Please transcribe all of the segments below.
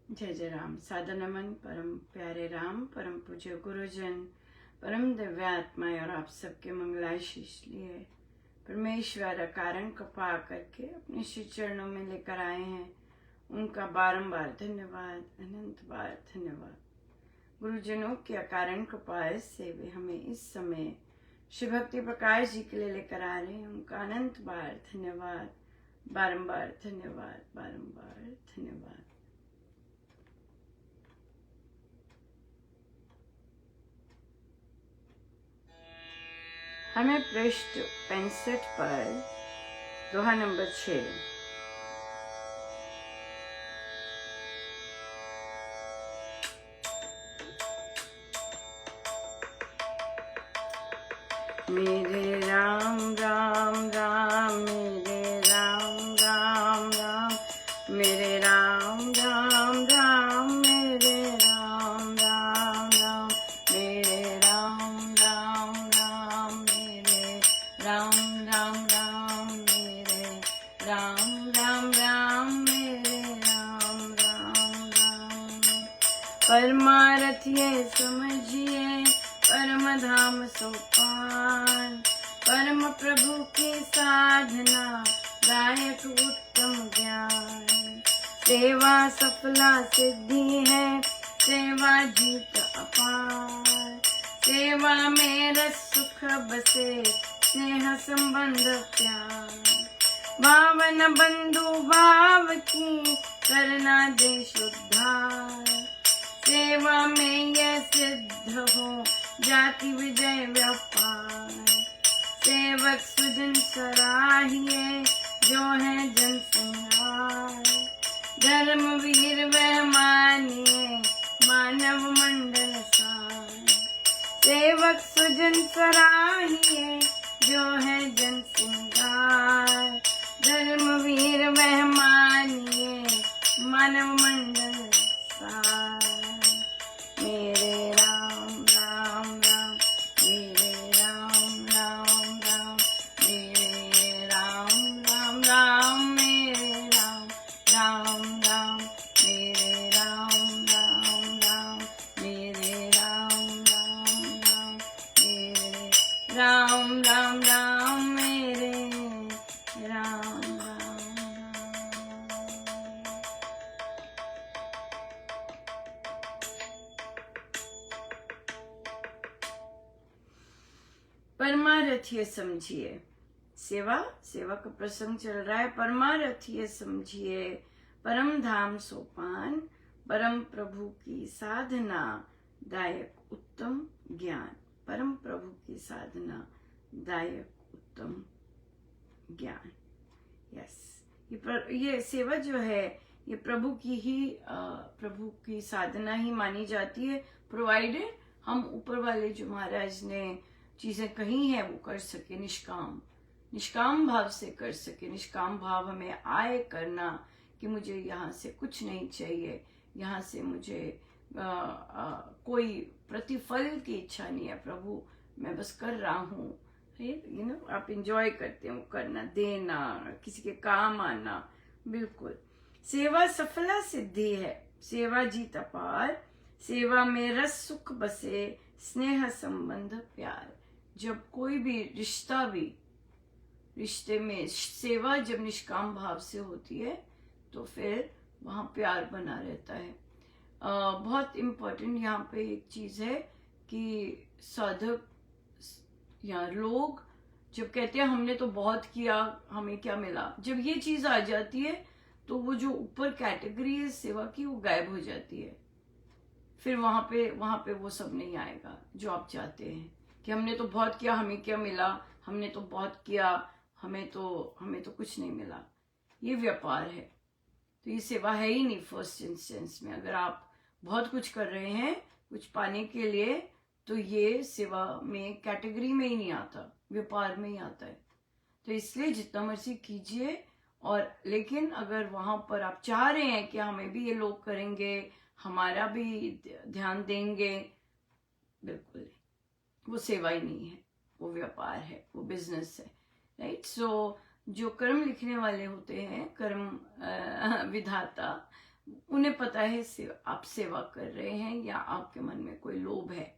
जय जय राम। सादर नमन परम प्यारे राम, परम पूज्य गुरुजन, परम दिव्यात्माएं और आप सबके मंगलाशीष लिए परमेश्वर कारण कृपा करके अपने श्री चरणों में लेकर आए हैं। उनका बारंबार धन्यवाद, अनंत बार धन्यवाद। गुरुजनों की अकारण कृपा से वे हमें इस समय श्री भक्ति प्रकाश जी के लिए लेकर आ रहे हैं। उनका अनंत बार धन्यवाद, बारंबार धन्यवाद, बारंबार धन्यवाद। हमें पृष्ठ 65 पर दोहा नंबर 6 मेरे राम राम राम, मेरे राम राम राम, मेरे राम राम राम, मेरे राम राम राम, मेरे राम राम राम, मेरे राम राम राम, मेरे राम राम राम, मेरे राम राम राम। परमारथ ये समझिए परम धाम सोपान, परम प्रभु की साधना दायक उत्तम ज्ञान। सेवा सफला सिद्धि है, सेवा जीत अपार। सेवा में रस सुख बसे, स्नेह संबंध प्यार। भावन बंधु भाव की करना देश उद्धार। सेवा में यह सिद्ध हो जाति विजय व्यापार। सेवक सुजन सराहिए, जो है जन सिंगार। धर्म वीर वह मानिए, मानव मंडल सार। सेवक सुजन सराहिए, जो है जन सिंगार। धर्म वीर वह मानिए, मानव मंडल सार। मेरे राम राम राम, मेरे राम राम राम, मेरे राम राम राम, मेरे राम राम राम, मेरे राम राम राम, मेरे राम राम राम, मेरे राम राम राम, मेरे राम राम राम। परमारथ ये समझिए, सेवा का प्रसंग चल रहा है। परमारथ ये समझिए परम धाम सोपान, परम प्रभु की साधना दायक उत्तम ज्ञान। परम प्रभु की साधना दायक उत्तम ज्ञान। यस, ये सेवा जो है ये प्रभु की साधना ही मानी जाती है, प्रोवाइडेड हम ऊपर वाले जो महाराज ने चीजें कही हैं वो कर सके, निष्काम भाव से कर सके। निष्काम भाव हमें आए करना कि मुझे यहाँ से कुछ नहीं चाहिए, यहाँ से मुझे कोई प्रतिफल की इच्छा नहीं है। प्रभु मैं बस कर रहा हूँ, आप इंजॉय करते हो करना, देना, किसी के काम आना। बिल्कुल, सेवा सफला सिद्धि है, सेवा जीत अपार। सेवा में रस सुख बसे, स्नेह संबंध प्यार। जब कोई भी रिश्ते में सेवा जब निष्काम भाव से होती है तो फिर वहां प्यार बना रहता है। बहुत इम्पोर्टेंट यहाँ पे एक चीज है कि साधक या लोग जब कहते हैं हमने तो बहुत किया, हमें क्या मिला, जब ये चीज आ जाती है तो वो जो ऊपर कैटेगरी है सेवा की वो गायब हो जाती है। फिर वहां पे वो सब नहीं आएगा जो आप चाहते हैं कि हमने तो बहुत किया, हमें क्या मिला, हमने तो बहुत किया, हमें तो कुछ नहीं मिला। ये व्यापार है, तो ये सेवा है ही नहीं। फर्स्ट इंस्टेंस में अगर आप बहुत कुछ कर रहे हैं कुछ पाने के लिए तो ये सेवा में कैटेगरी में ही नहीं आता, व्यापार में ही आता है। तो इसलिए जितना मर्जी कीजिए, और लेकिन अगर वहां पर आप चाह रहे हैं कि हमें भी ये लोग करेंगे, हमारा भी ध्यान देंगे, बिल्कुल नहीं, वो सेवा ही नहीं है, वो व्यापार है, वो बिजनेस है। राइट। सो जो कर्म लिखने वाले होते हैं, कर्म विधाता, उन्हें पता है आप सेवा कर रहे हैं या आपके मन में कोई लोभ है।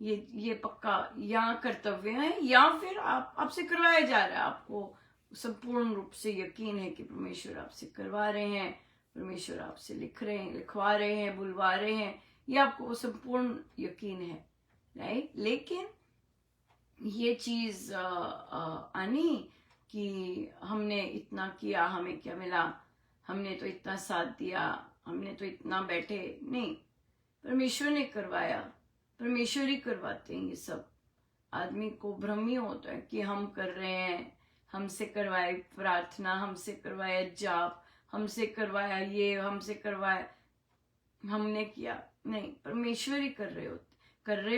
ये पक्का या कर्तव्य है या फिर आपसे करवाया जा रहा है। आपको संपूर्ण रूप से यकीन है कि परमेश्वर आपसे करवा रहे हैं, परमेश्वर आपसे लिखवा रहे हैं, बुलवा रहे हैं, ये आपको संपूर्ण यकीन है, राइट। लेकिन ये चीज आनी कि हमने इतना किया, हमें क्या मिला, हमने तो इतना साथ दिया, हमने तो इतना बैठे, नहीं, परमेश्वर ने करवाया, परमेश्वर ही करवाते हैं ये सब। आदमी को भ्रम ही होता है कि हम कर रहे हैं, हमसे करवाए प्रार्थना, हमसे करवाया जाप, हमसे करवाया ये, हमसे करवाया, हमने किया, नहीं, परमेश्वर ही कर रहे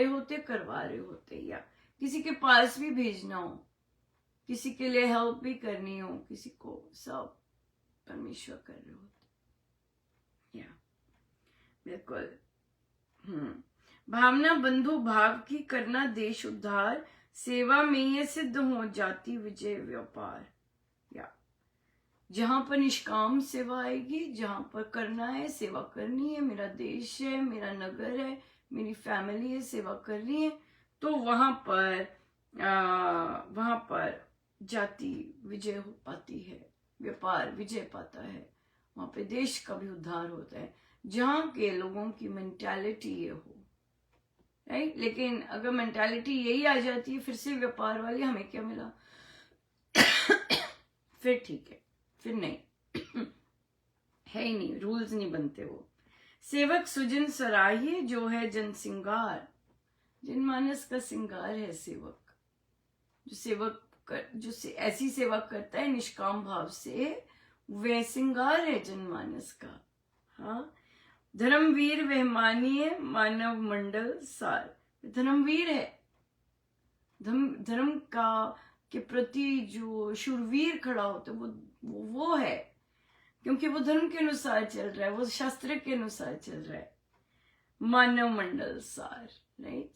होते, करवा रहे होते। या किसी के पास भी भेजना हो, किसी के लिए हेल्प भी करनी हो, किसी को, सब परमेश्वर कर रहे होते। या बिल्कुल। भावना बंधु भाव की करना देश उद्धार, सेवा में ये सिद्ध हो जाती विजय व्यापार। या जहां पर निष्काम सेवा आएगी, जहां पर करना है, सेवा करनी है, मेरा देश है, मेरा नगर है, मेरी फैमिली है, सेवा करनी है, तो वहां पर जाति विजय हो पाती है, व्यापार विजय पाता है, वहां पे देश का भी उद्धार होता है, जहां के लोगों की मेंटालिटी ये हो, राइट। लेकिन अगर मेंटालिटी यही आ जाती है फिर से व्यापार वाली, हमें क्या मिला फिर ठीक है, फिर नहीं है ही नहीं, रूल्स नहीं बनते वो। सेवक सुजन सराहिए, जो है जन सिंगार, जनमानस का सिंगार है सेवक। जो ऐसी सेवा करता है निष्काम भाव से, वह सिंगार है जनमानस का। हाँ, धर्मवीर वह मानिए, मानव मंडल सार, धर्मवीर है, धर्म का के प्रति जो शूरवीर खड़ा होता है वो है, क्योंकि वो धर्म के अनुसार चल रहा है, वो शास्त्र के अनुसार चल रहा है, मानव मंडल सार, राइट।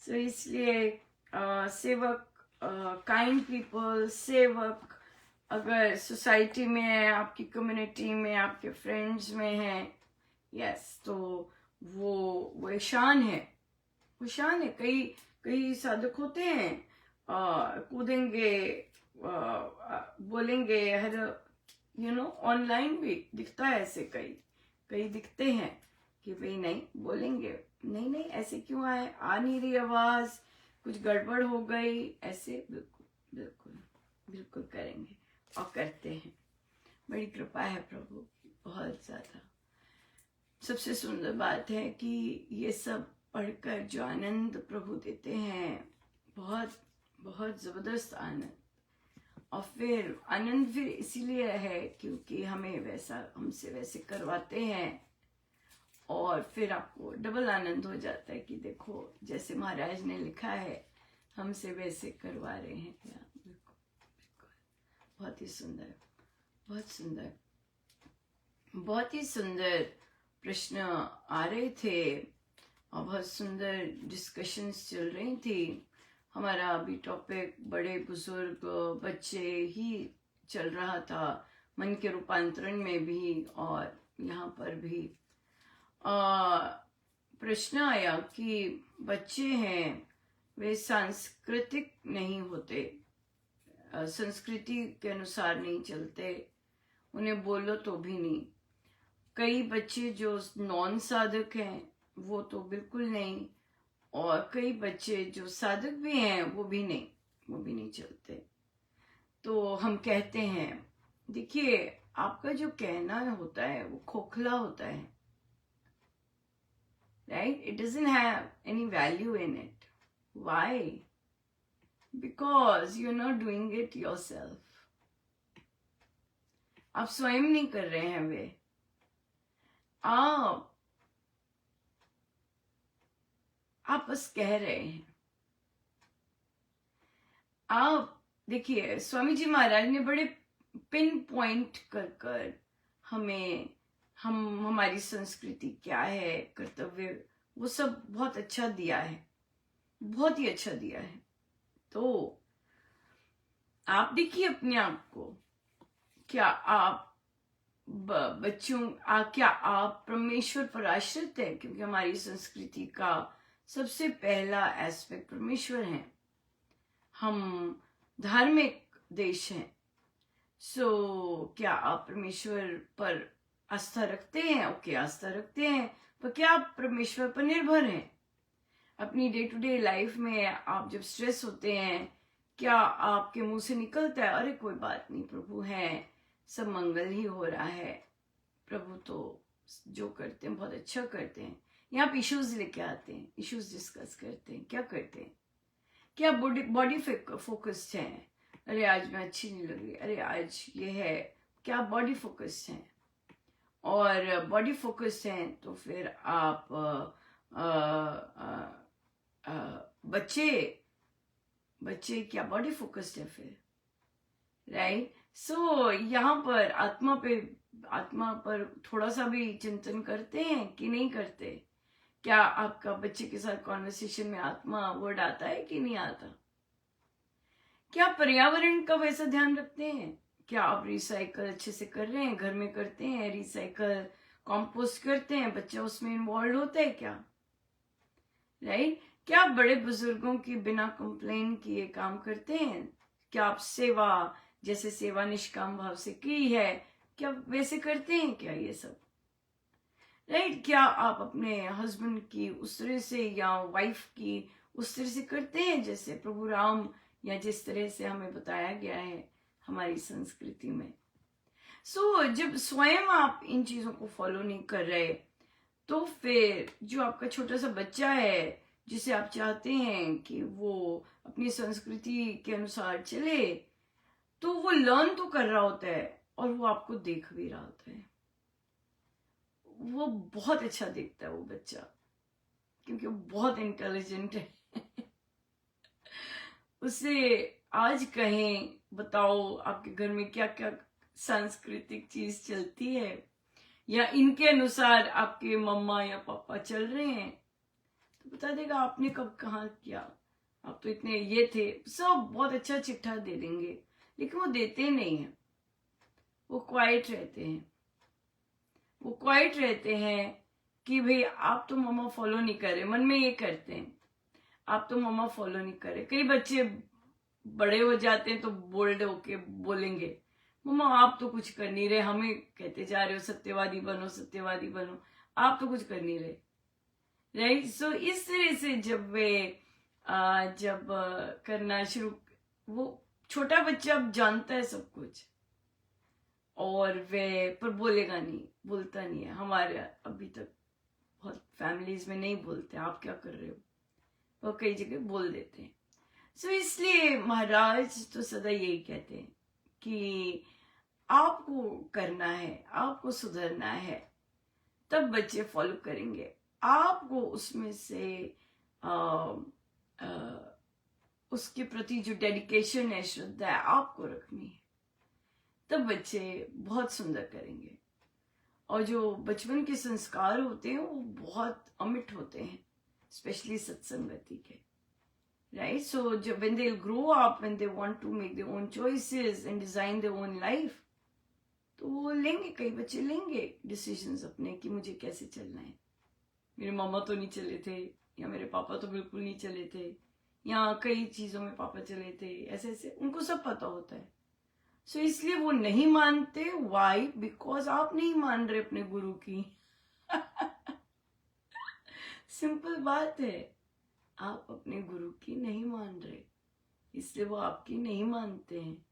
सो इसलिए सेवक, काइंड पीपल, सेवक अगर सोसाइटी में है, आपकी कम्युनिटी में, आपके फ्रेंड्स में है, यस, तो वो शान है, वो शान है। कई साधक होते हैं, कूदेंगे, बोलेंगे, हर ऑनलाइन भी दिखता है ऐसे, कई दिखते हैं कि भाई नहीं बोलेंगे, नहीं ऐसे क्यों आए, आ नहीं रही आवाज, कुछ गड़बड़ हो गई, ऐसे बिल्कुल करेंगे और करते हैं। बड़ी कृपा है प्रभु की, बहुत ज्यादा। सबसे सुंदर बात है कि ये सब पढ़कर जो आनंद प्रभु देते हैं, बहुत बहुत जबरदस्त आनंद। और फिर आनंद फिर इसीलिए है क्योंकि हमसे वैसे करवाते हैं, और फिर आपको डबल आनंद हो जाता है कि देखो जैसे महाराज ने लिखा है, हमसे वैसे करवा रहे हैं। बिल्कुल, बहुत ही सुंदर, बहुत ही सुंदर प्रश्न आ रहे थे और बहुत सुंदर डिस्कशंस चल रही थी। हमारा अभी टॉपिक बड़े बुजुर्ग बच्चे ही चल रहा था, मन के रूपांतरण में भी और यहाँ पर भी। प्रश्न आया कि बच्चे हैं, वे सांस्कृतिक नहीं होते, संस्कृति के अनुसार नहीं चलते, उन्हें बोलो तो भी नहीं। कई बच्चे जो नॉन साधक हैं वो तो बिल्कुल नहीं, और कई बच्चे जो साधक भी हैं वो भी नहीं चलते। तो हम कहते हैं, देखिए आपका जो कहना होता है वो खोखला होता है, right? It doesn't have any value in it. Why? Because you're not doing it yourself. आप स्वयं नहीं कर रहे हैं वे, आप बस कह रहे हैं। आप देखिए, स्वामी जी महाराज ने बड़े पिन पॉइंट कर हमारी संस्कृति क्या है, कर्तव्य, वो सब बहुत अच्छा दिया है, बहुत ही अच्छा दिया है। तो आप देखिए अपने आप को, क्या आप बच्चों क्या आप परमेश्वर पर आश्रित है? क्योंकि हमारी संस्कृति का सबसे पहला एस्पेक्ट परमेश्वर है। हम धार्मिक देश हैं। क्या आप परमेश्वर पर आस्था रखते हैं? ओके, आस्था रखते हैं, पर क्या आप परमेश्वर पर निर्भर हैं? अपनी डे टू डे लाइफ में आप जब स्ट्रेस होते हैं, क्या आपके मुंह से निकलता है, अरे कोई बात नहीं, प्रभु है, सब मंगल ही हो रहा है, प्रभु तो जो करते हैं बहुत अच्छा करते हैं। यहाँ पे इश्यूज लेके आते हैं, इश्यूज डिस्कस करते हैं, क्या करते हैं? क्या बॉडी फोकस्ड हैं? अरे आज मैं अच्छी नहीं लग रही, अरे आज ये है। क्या बॉडी फोकस्ड हैं? और बॉडी फोकस्ड हैं तो फिर आप बच्चे क्या बॉडी फोकस्ड है फिर? राइट। यहाँ पर आत्मा पर थोड़ा सा भी चिंतन करते हैं कि नहीं करते? क्या आपका बच्चे के साथ कॉन्वर्सेशन में आत्मा वर्ड आता है कि नहीं आता? क्या पर्यावरण का वैसा ध्यान रखते हैं? क्या आप रिसाइकल अच्छे से कर रहे हैं? घर में करते हैं रिसाइकल, कंपोस्ट करते हैं, बच्चा उसमें इन्वॉल्व होता है क्या? राइट। क्या आप बड़े बुजुर्गों की बिना कंप्लेन किए काम करते हैं? क्या आप सेवा, जैसे सेवा निष्काम भाव से की है, क्या वैसे करते हैं क्या ये सब? राइट। क्या आप अपने हस्बैंड की उस तरह से या वाइफ की उस तरह से करते हैं जैसे प्रभु राम, या जिस तरह से हमें बताया गया है हमारी संस्कृति में? जब स्वयं आप इन चीजों को फॉलो नहीं कर रहे, तो फिर जो आपका छोटा सा बच्चा है जिसे आप चाहते हैं कि वो अपनी संस्कृति के अनुसार चले, तो वो लर्न तो कर रहा होता है और वो आपको देख भी रहा होता है। वो बहुत अच्छा देखता है वो बच्चा, क्योंकि वो बहुत इंटेलिजेंट है। उसे आज कहें बताओ आपके घर में क्या क्या सांस्कृतिक चीज चलती है, या इनके अनुसार आपके मम्मा या पापा चल रहे हैं, तो बता देगा आपने कब कहाँ किया, आप तो इतने ये थे, सब बहुत अच्छा चिट्ठा दे देंगे। लेकिन वो देते नहीं है, वो क्वाइट रहते हैं। वो क्वाइट रहते हैं कि भाई आप तो मम्मा फॉलो नहीं कर रहे, मन में ये करते हैं, आप तो मम्मा फॉलो नहीं कर रहे। कई बच्चे बड़े हो जाते हैं तो बोल्ड होके बोलेंगे, मम्मा आप तो कुछ कर नहीं रहे, हमें कहते जा रहे हो सत्यवादी बनो सत्यवादी बनो, आप तो कुछ कर नहीं रहे। राइट। इस तरह से जब वे करना शुरू, वो छोटा बच्चा अब जानता है सब कुछ, और वे पर बोलेगा नहीं, बोलता नहीं है। हमारे अभी तक बहुत फैमिलीज में नहीं बोलते आप क्या कर रहे हो, वो कई जगह बोल देते हैं। इसलिए महाराज तो सदा यही कहते हैं कि आपको करना है, आपको सुधरना है, तब बच्चे फॉलो करेंगे। आपको उसमें से उसके प्रति जो डेडिकेशन है, श्रद्धा है, आपको रखनी है, तब बच्चे बहुत सुंदर करेंगे। और जो बचपन के संस्कार होते हैं वो बहुत अमिट होते हैं, स्पेशली सत्संगति के। राइट। जब when they'll grow up, when they want to make their own choices and design their own life, तो वो लेंगे, कई बच्चे लेंगे डिसीजंस अपने कि मुझे कैसे चलना है। मेरे मामा तो नहीं चले थे, या मेरे पापा तो बिल्कुल नहीं चले थे, या कई चीजों में पापा चले थे, ऐसे ऐसे उनको सब पता होता है। इसलिए वो नहीं मानते। वाई? बिकॉज आप नहीं मान रहे अपने गुरु की। सिंपल बात है, आप अपने गुरु की नहीं मान रहे, इसलिए वो आपकी नहीं मानते हैं।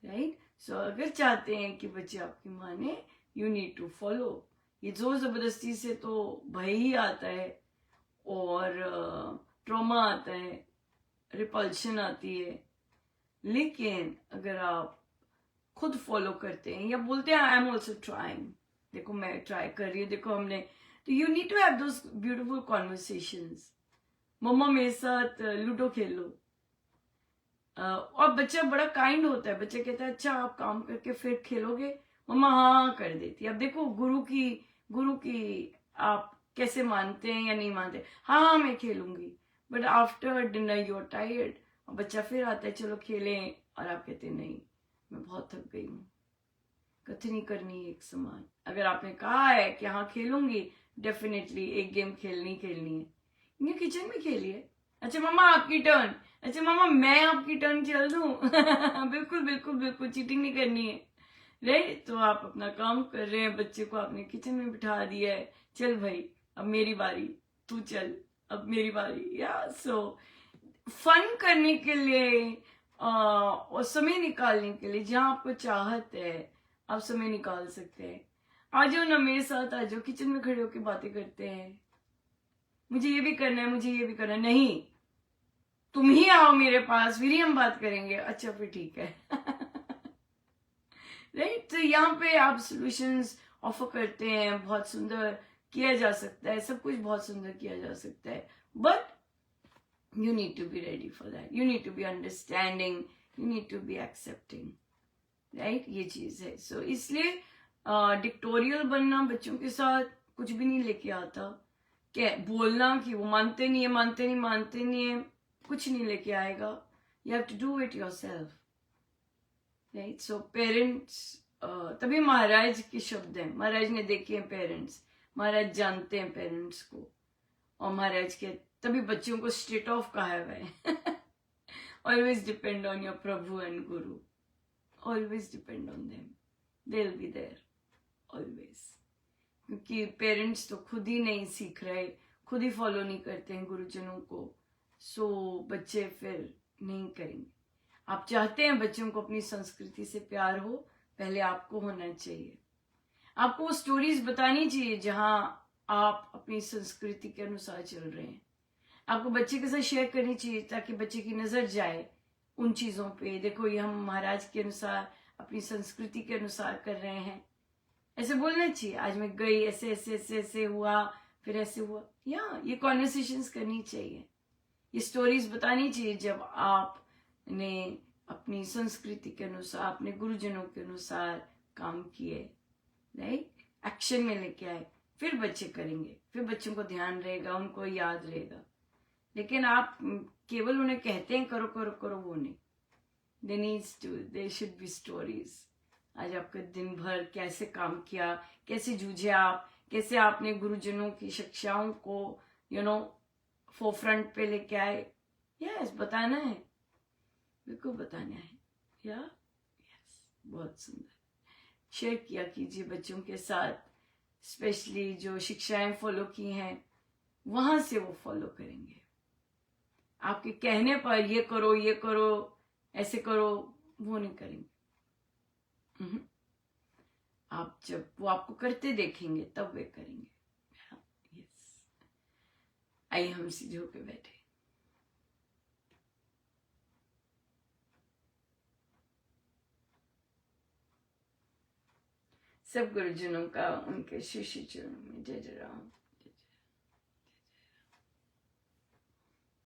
राइट। अगर चाहते हैं कि बच्चे आपकी माने, यू नीड टू फॉलो। ये जोर जबरदस्ती से तो भय ही आता है, और ट्रॉमा आता है, रिपल्शन आती है। लेकिन अगर आप खुद फॉलो करते हैं या बोलते हैं आई एम ऑल्सो ट्राइंग, देखो मैं ट्राई कर रही हूँ, देखो हमने, तो you need to have those beautiful conversations. मम्मा मेरे साथ लूडो खेल लो। और बच्चा बड़ा काइंड होता है, बच्चा कहता है अच्छा आप काम करके फिर खेलोगे, मम्मा हाँ कर देती। अब देखो गुरु की आप कैसे मानते हैं या नहीं मानते। हाँ मैं खेलूंगी, but after dinner you are tired, बच्चा फिर आता है चलो खेलें, और आप कहते नहीं मैं बहुत थक गई हूँ, कथनी करनी एक समान। अगर आपने कहा है कि हाँ खेलूंगी, डेफिनेटली एक गेम खेलनी है, ये किचन में खेलिए। अच्छा मम्मा आपकी टर्न, अच्छा मम्मा मैं आपकी टर्न चल दूं। बिल्कुल बिल्कुल बिल्कुल, चीटिंग नहीं करनी है, राइट। तो आप अपना काम कर रहे हैं, बच्चे को आपने किचन में बिठा दिया है, चल भाई अब मेरी बारी, तू चल अब मेरी बारी। या सो फन करने के लिए और समय निकालने के लिए, जहां आपको चाहत है आप समय निकाल सकते हैं। आ जाओ ना मेरे साथ, आ जाओ, किचन में खड़े होकर बातें करते हैं। मुझे ये भी करना है, मुझे ये भी करना है, नहीं तुम ही आओ मेरे पास, फिर ही हम बात करेंगे। अच्छा फिर ठीक है। राइट, तो यहाँ पे आप सॉल्यूशंस ऑफर करते हैं, बहुत सुंदर किया जा सकता है, सब कुछ बहुत सुंदर किया जा सकता है, but you need to be ready for that, you need to be understanding, you need to be accepting, right। ये चीज है। सो इसलिए डिक्टोरियल बनना बच्चों के साथ कुछ भी नहीं लेके आता। क्या बोलना कि वो मानते नहीं है, मानते नहीं है, कुछ नहीं लेके आएगा। you have to do it yourself, right। so parents, तभी महाराज के शब्द हैं, महाराज ने देखे हैं पेरेंट्स, महाराज जानते हैं पेरेंट्स को, और महाराज के तभी बच्चों को स्ट्रेट ऑफ कहा हुआ है। Always depend on your prabhu and guru, always depend on them, they will be there always. क्योंकि पेरेंट्स तो खुद ही नहीं सीख रहे, खुद ही फॉलो नहीं करते हैं गुरुजनों को, सो बच्चे फिर नहीं करेंगे। आप चाहते हैं बच्चों को अपनी संस्कृति से प्यार हो, पहले आपको होना चाहिए। आपको वो स्टोरीज बतानी चाहिए जहां आप अपनी संस्कृति के अनुसार चल रहे हैं। आपको बच्चे के साथ शेयर करनी चाहिए ताकि बच्चे की नजर जाए उन चीजों पे, देखो ये हम महाराज के अनुसार, अपनी संस्कृति के अनुसार कर रहे हैं। ऐसे बोलना चाहिए, आज मैं गई, ऐसे ऐसे ऐसे ऐसे हुआ, फिर ऐसे हुआ। या ये कॉन्वर्सेशंस करनी चाहिए, ये स्टोरीज बतानी चाहिए जब आपने अपनी संस्कृति के अनुसार, अपने गुरुजनों के अनुसार काम किए, राइट, एक्शन में लेके आए, फिर बच्चे करेंगे, फिर बच्चों को ध्यान रहेगा, उनको याद रहेगा। लेकिन आप केवल उन्हें कहते हैं करो करो करो, वो नहीं। They should be stories. आज आपका दिन भर कैसे काम किया, कैसे जूझे आप, कैसे आपने गुरुजनों की शिक्षाओं को फोरफ्रंट पे लेके आए। यस, बताना है, बिल्कुल बताना है। या यस, बहुत सुंदर। शेयर किया कीजिए बच्चों के साथ, स्पेशली जो शिक्षाएं फॉलो की हैं वहां से वो फॉलो करेंगे। आपके कहने पर ये करो ऐसे करो, वो नहीं करेंगे। आप जब वो आपको करते देखेंगे तब वे करेंगे। यस, आइए हम सीधे होके बैठे। सब गुरुजनों का उनके शिष्य चरणों में जय जय राम।